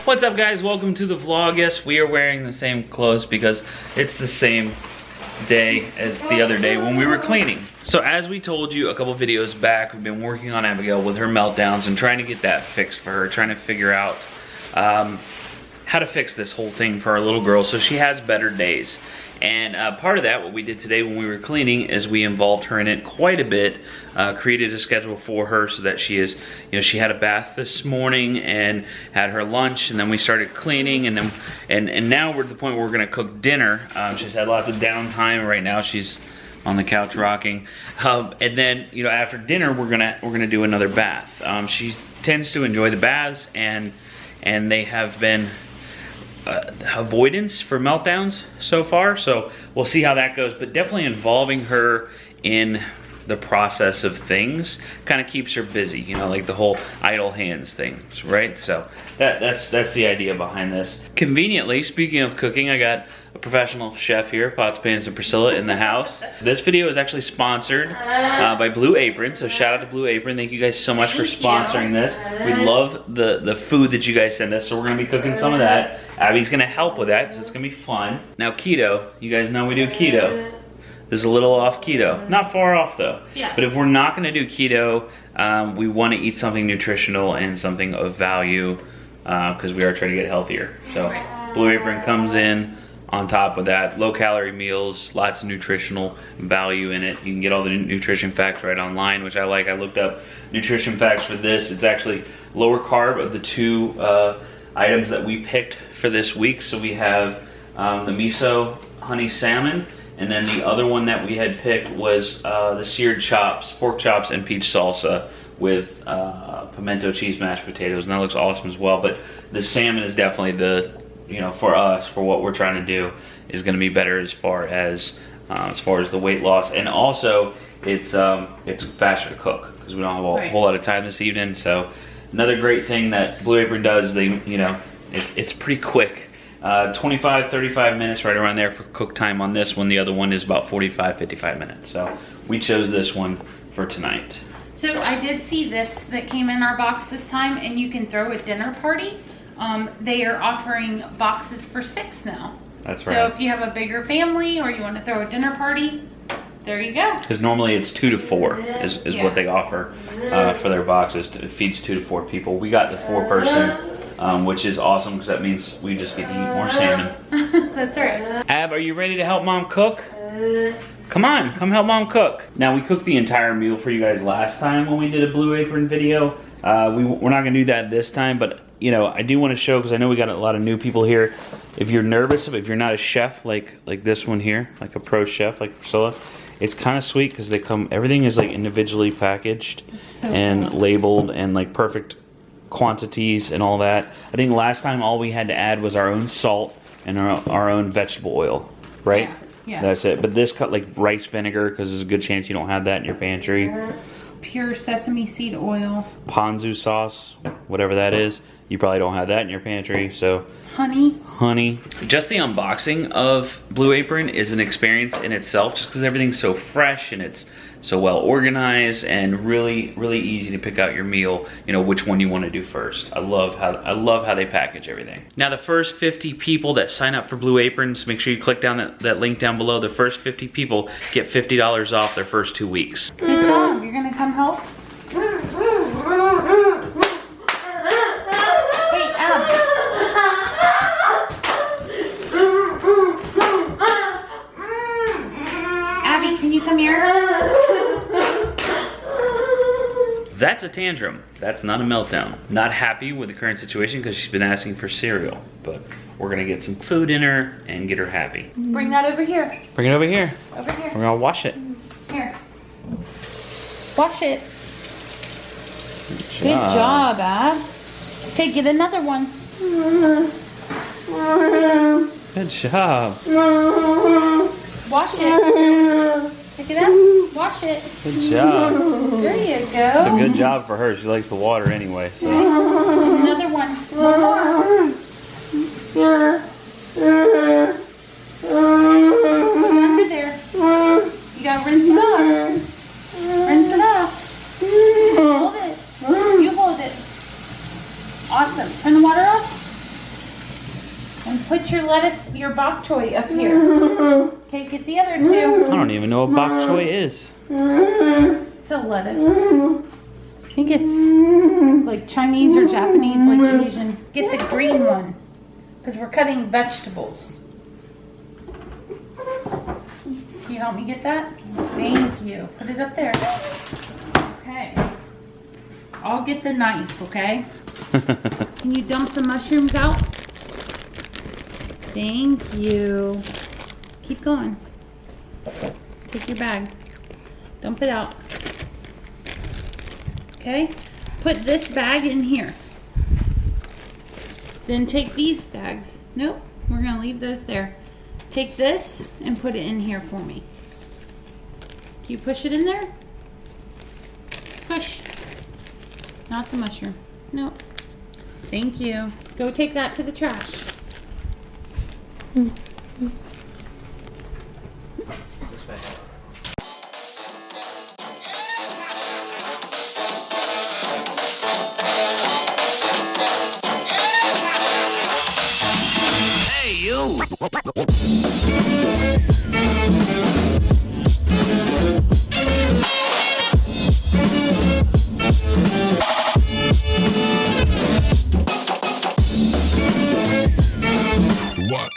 What's up, guys? Welcome to the vlog. Yes, we are wearing the same clothes because it's the same day as the other day when we were cleaning. So as we told you a couple videos back, we've been working on Abigail with her meltdowns and trying to get that fixed for her, trying to figure out how to fix this whole thing for our little girl so she has better days. And part of that, what we did today when we were cleaning, is we involved her in it quite a bit, created a schedule for her so that she is, you know, she had a bath this morning and had her lunch, and then we started cleaning, and then and now we're at the point where we're gonna cook dinner. She's had lots of downtime. Right now she's on the couch rocking, and then, you know, after dinner we're gonna do another bath. She tends to enjoy the baths, and they have been avoidance for meltdowns so far, so we'll see how that goes, but definitely involving her in the process of things kind of keeps her busy, you know, like the whole idle hands thing, right? So that's the idea behind this. Conveniently, speaking of cooking, I got a professional chef here, Pots, Pans, and Priscilla in the house. This video is actually sponsored by Blue Apron, so shout out to Blue Apron. Thank you guys so much for sponsoring this. We love the food that you guys send us, so we're gonna be cooking some of that. Abbie's gonna help with that, so it's gonna be fun. Now keto, you guys know we do keto. This is a little off keto. Not far off though. Yeah. But if we're not gonna do keto, we wanna eat something nutritional and something of value, because we are trying to get healthier. So Blue Apron comes in on top of that. Low calorie meals, lots of nutritional value in it. You can get all the nutrition facts right online, which I like. I looked up nutrition facts for this. It's actually lower carb of the two items that we picked for this week. So we have the miso honey salmon, and then the other one that we had picked was the seared chops, pork chops and peach salsa with pimento cheese mashed potatoes, and that looks awesome as well. But the salmon is definitely the, you know, for us, for what we're trying to do, is going to be better as far as the weight loss, and also it's faster to cook because we don't have a whole lot of time this evening. So another great thing that Blue Apron does is they, you know, it's pretty quick. 25-35 minutes, right around there for cook time on this one. The other one is about 45-55 minutes. So we chose this one for tonight. So I did see this that came in our box this time, and you can throw a dinner party. They are offering boxes for 6 now. That's right. So if you have a bigger family or you want to throw a dinner party, there you go. Because normally it's 2 to 4 is what they offer for their boxes. It feeds 2 to 4 people. We got the 4-person, which is awesome because that means we just get to eat more salmon. That's right. Ab, are you ready to help Mom cook? Come on, come help Mom cook. Now, we cooked the entire meal for you guys last time when we did a Blue Apron video. We're not gonna do that this time, but you know, I do want to show, because I know we got a lot of new people here. If you're nervous, if you're not a chef like this one here, like a pro chef like Priscilla, it's kind of sweet because they come, everything is like individually packaged and labeled and like perfect quantities and all that. I think last time all we had to add was our own salt and our own vegetable oil, right? Yeah. That's it. But this cut like rice vinegar, because there's a good chance you don't have that in your pantry. Pure sesame seed oil. Ponzu sauce, whatever that is. You probably don't have that in your pantry, so. Honey. Just the unboxing of Blue Apron is an experience in itself, just because everything's so fresh and it's so well organized and really, really easy to pick out your meal, you know, which one you want to do first. I love how they package everything. Now, the first 50 people that sign up for Blue Apron, so make sure you click down that link down below. The first 50 people get $50 off their first 2 weeks. Good job. You're gonna come help? Wait, Ab. Abbie, can you come here? That's a tantrum. That's not a meltdown. Not happy with the current situation because she's been asking for cereal, but we're gonna get some food in her and get her happy. Bring that over here. Bring it over here. Over here. We're gonna wash it. Here. Wash it. Good job, Ab. Okay, get another one. Good job. Wash it. Pick it up. Wash it. Good job. There you go. It's a good job for her. She likes the water anyway. So. Another one. One more. Put it under there. You gotta rinse it off. Rinse it off. Hold it. You hold it. Awesome. Turn the water off. put your lettuce, your bok choy up here. Okay, get the other two. I don't even know what bok choy is. It's a lettuce. I think it's like Chinese or Japanese, like Asian. Get the green one, because we're cutting vegetables. Can you help me get that? Thank you. Put it up there. Okay. I'll get the knife, okay? Can you dump the mushrooms out? Thank you. Keep going. Take your bag. Dump it out. Okay? Put this bag in here. Then take these bags. Nope, we're gonna leave those there. Take this and put it in here for me. Can you push it in there? Push. Not the mushroom. Nope. Thank you. Go take that to the trash. Hey, you! What?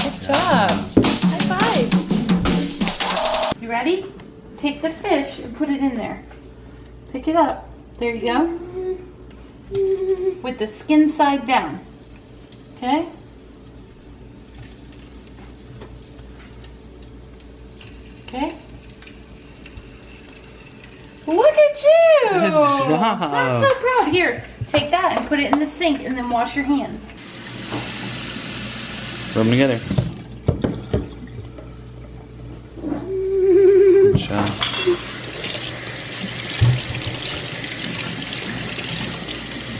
Good job. High five. You ready? Take the fish and put it in there. Pick it up. There you go. With the skin side down. Okay? Okay? Look at you! Good job. I'm so proud. Here, take that and put it in the sink and then wash your hands. Rub them together. Good job.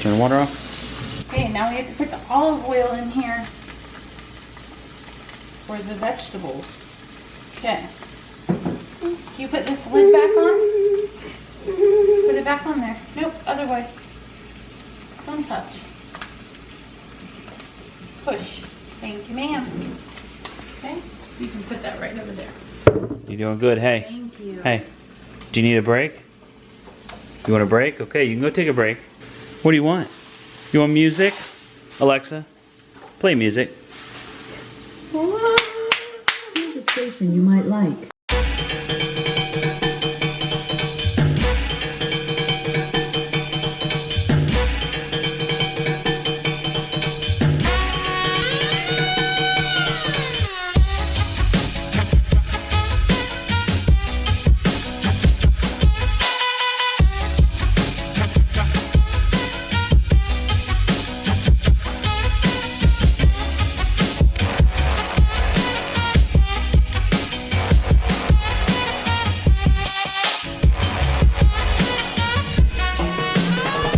Turn the water off. Okay, now we have to put the olive oil in here for the vegetables. Okay. Can you put this lid back on? Put it back on there. Nope, other way. Don't touch. Push. Thank you, ma'am. Okay, you can put that right over there. You doing good? Hey. Thank you. Hey. Do you need a break? You want a break? Okay, you can go take a break. What do you want? You want music? Alexa, play music. Here's a station you might like.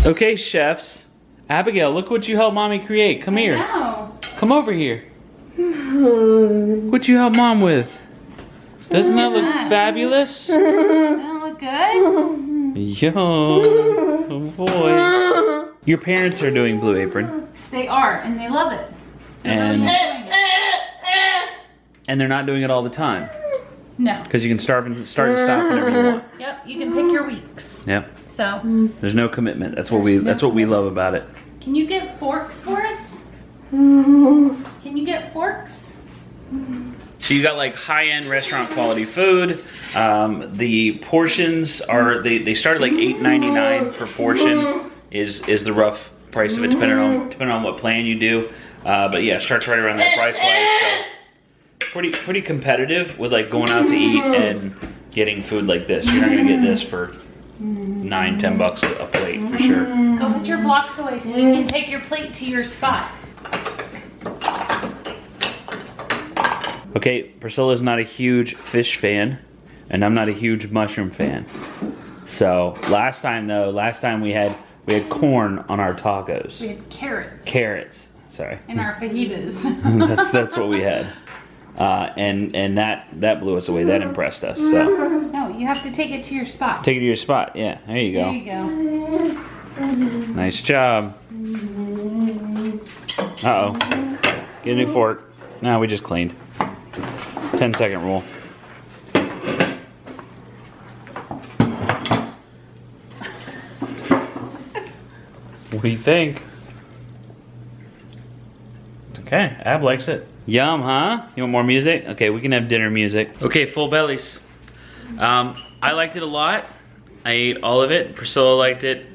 Okay, chefs. Abigail, look what you helped mommy create. Come here. Wow. Come over here. What you help mom with? Doesn't that look fabulous? That look good? Yo, oh boy. Your parents are doing Blue Apron. They are, and they love it. They're really And enjoying it. and they're not doing it all the time. No. Because you can start and stop whenever you want. Yep, you can pick your weeks. Yep. So, There's no commitment. That's what we love about it. can you get forks for us? Can you get forks? So you got like high-end restaurant quality food. The portions are they start at like $8.99 per portion is the rough price of it depending on what plan you do. But yeah, it starts right around that price wise. So pretty competitive with like going out to eat and getting food like this. You're not gonna get this for $9-10 a plate for sure. Go put your blocks away so you can take your plate to your spot. Okay, Priscilla's not a huge fish fan, and I'm not a huge mushroom fan. So last time we had corn on our tacos. We had carrots. Carrots. Sorry. And our fajitas. that's what we had. And that blew us away. That impressed us. So No, you have to take it to your spot. take it to your spot. Yeah, there you go. There you go. Nice job. Uh-oh. Get a new fork. No, we just cleaned. 10-second rule. What do you think? Okay, Ab likes it. Yum, huh? You want more music? Okay, we can have dinner music. Okay, full bellies. I liked it a lot. I ate all of it. Priscilla liked it.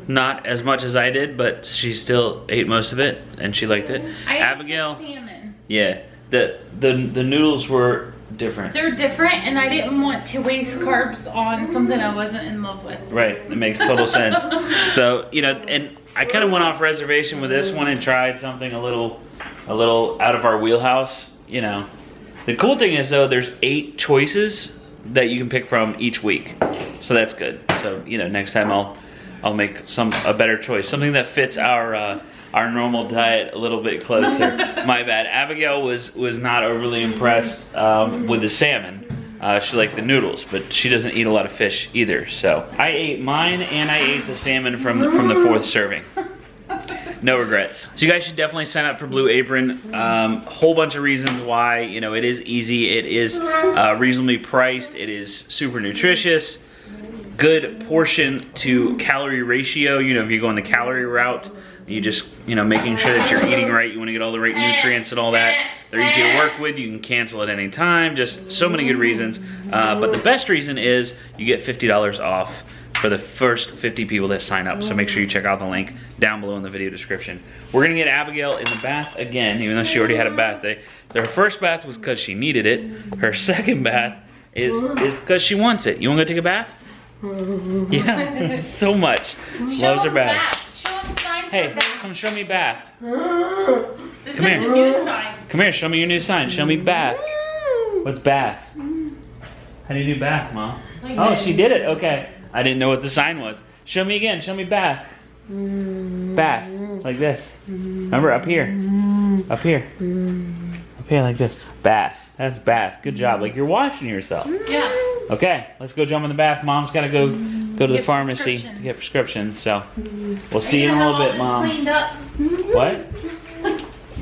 Not as much as I did, but she still ate most of it, and she liked it. Abigail. I ate salmon. Yeah, the noodles were different. They're different, and I didn't want to waste carbs on something I wasn't in love with. Right, it makes total sense. So, you know, and I kind of went off reservation with this one and tried something a little out of our wheelhouse, you know. The cool thing is though, there's 8 choices that you can pick from each week. So that's good. So, you know, next time I'll make a better choice. Something that fits our normal diet a little bit closer. My bad. Abigail was not overly impressed with the salmon. She liked the noodles, but she doesn't eat a lot of fish either. So I ate mine and I ate the salmon from the 4th serving. No regrets. So you guys should definitely sign up for Blue Apron. Whole bunch of reasons why. You know, it is easy. It is reasonably priced. It is super nutritious. Good portion to calorie ratio. You know, if you go on the calorie route, you just, you know, making sure that you're eating right. You want to get all the right nutrients and all that. They're easy to work with. You can cancel at any time. Just so many good reasons. But the best reason is you get $50 off for the first 50 people that sign up. So make sure you check out the link down below in the video description. We're gonna get Abigail in the bath again, even though she already had a bath day. Her first bath was because she needed it. Her second bath is because she wants it. You wanna go take a bath? Yeah, so much. Loves her bath. Show them the sign Hey, for bath. come show me bath. This Come is here. a new sign. Come here, show me your new sign. Show me bath. What's bath? How do you do bath, Mom? Like Oh, this. she did it. Okay. I didn't know what the sign was. Show me again. Show me bath. Bath. Like this. Remember, up here. Up here. Up here like this. Bath. That's bath. Good job. Like you're washing yourself. Yeah. Okay, let's go jump in the bath. Mom's got to go to the Get pharmacy prescriptions. to get prescriptions. So we'll see you in a little bit, Mom. Cleaned up. What?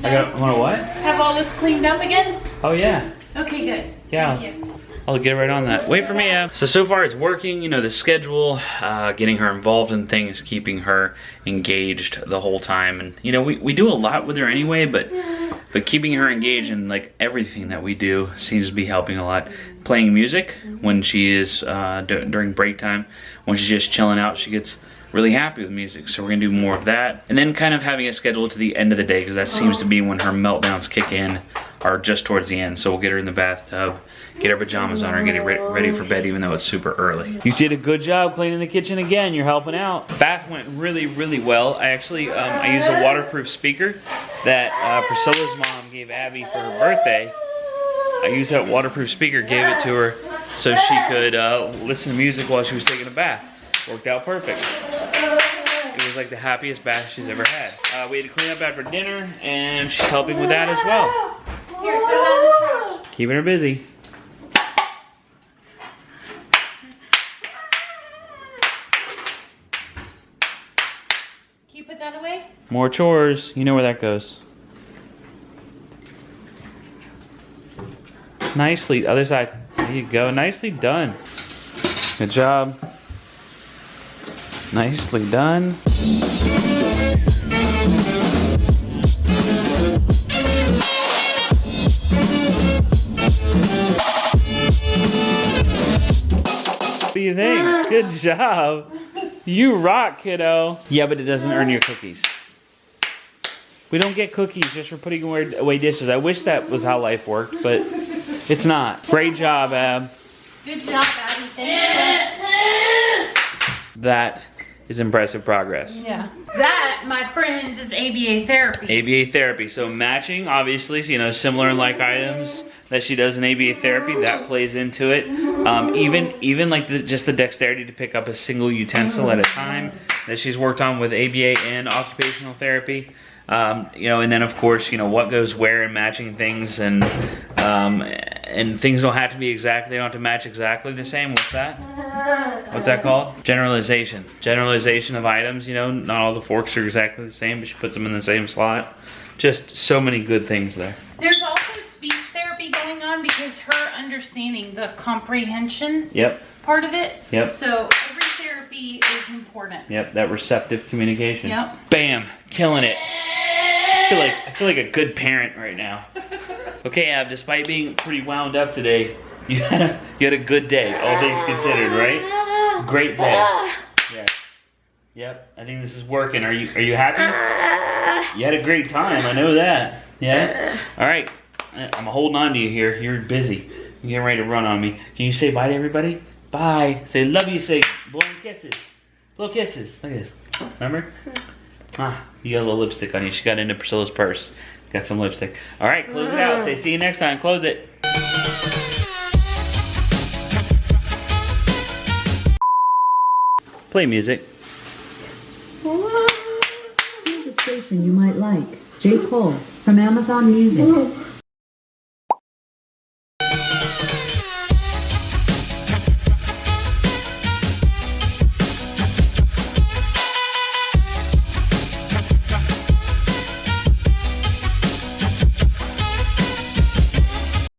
I want to what? Have all this cleaned up again? Oh, yeah. Okay, good. Yeah. Thank you. I'll get right on that. Wait for me, Ab. So far it's working, you know, the schedule, getting her involved in things, keeping her engaged the whole time. And, you know, we do a lot with her anyway, but keeping her engaged in, like, everything that we do seems to be helping a lot. Playing music when she is, during break time, when she's just chilling out, she gets really happy with music. So we're gonna do more of that. And then kind of having a schedule to the end of the day, because that seems to be when her meltdowns kick in, or just towards the end. So we'll get her in the bathtub, get her pajamas on her, get her ready for bed, even though it's super early. You did a good job cleaning the kitchen again. You're helping out. Bath went really, really well. I actually, I used a waterproof speaker that Priscilla's mom gave Abbie for her birthday. I used that waterproof speaker, gave it to her so she could listen to music while she was taking a bath. Worked out perfect. It was like the happiest bath she's ever had. We had to clean up after dinner, and she's helping with that as well. Here, throw that in the trash. Keeping her busy. Can you put that away? More chores. You know where that goes. Nicely. Other side. There you go. Nicely done. Good job. Nicely done. What do you think? Good job. You rock, kiddo. Yeah, but it doesn't earn your cookies. We don't get cookies just for putting away dishes. I wish that was how life worked, but it's not. Great job, Ab. Good job, Abbie. Thank you. That is impressive progress. Yeah. That, my friends, is ABA therapy. ABA therapy. So matching, obviously, you know, similar and like items that she does in ABA therapy, that plays into it. Even like just the dexterity to pick up a single utensil at a time that she's worked on with ABA and occupational therapy. You know, and then of course, you know, what goes where and matching things, and things don't have to be exact. They don't have to match exactly the same. What's that? What's that called? Generalization. Generalization of items. You know, not all the forks are exactly the same, but she puts them in the same slot. Just so many good things there. There's also speech therapy going on because her understanding the comprehension part of it. So every therapy is important. That receptive communication. Bam, killing it. I feel like a good parent right now. Okay, Ab, despite being pretty wound up today, you had a good day, all things considered, right? Great day. Yep, I think this is working. Are you happy? You had a great time, I know that. Yeah? Alright, I'm holding on to you here. You're busy. You're getting ready to run on me. Can you say bye to everybody? Bye. Say love you, say blowing kisses. Blow kisses. Look at this. Remember? You got a little lipstick on you. She got into Priscilla's purse. Got some lipstick. Alright, close it out. Say see you next time. Close it. Play music. Here's a station you might like. J. Cole from Amazon Music.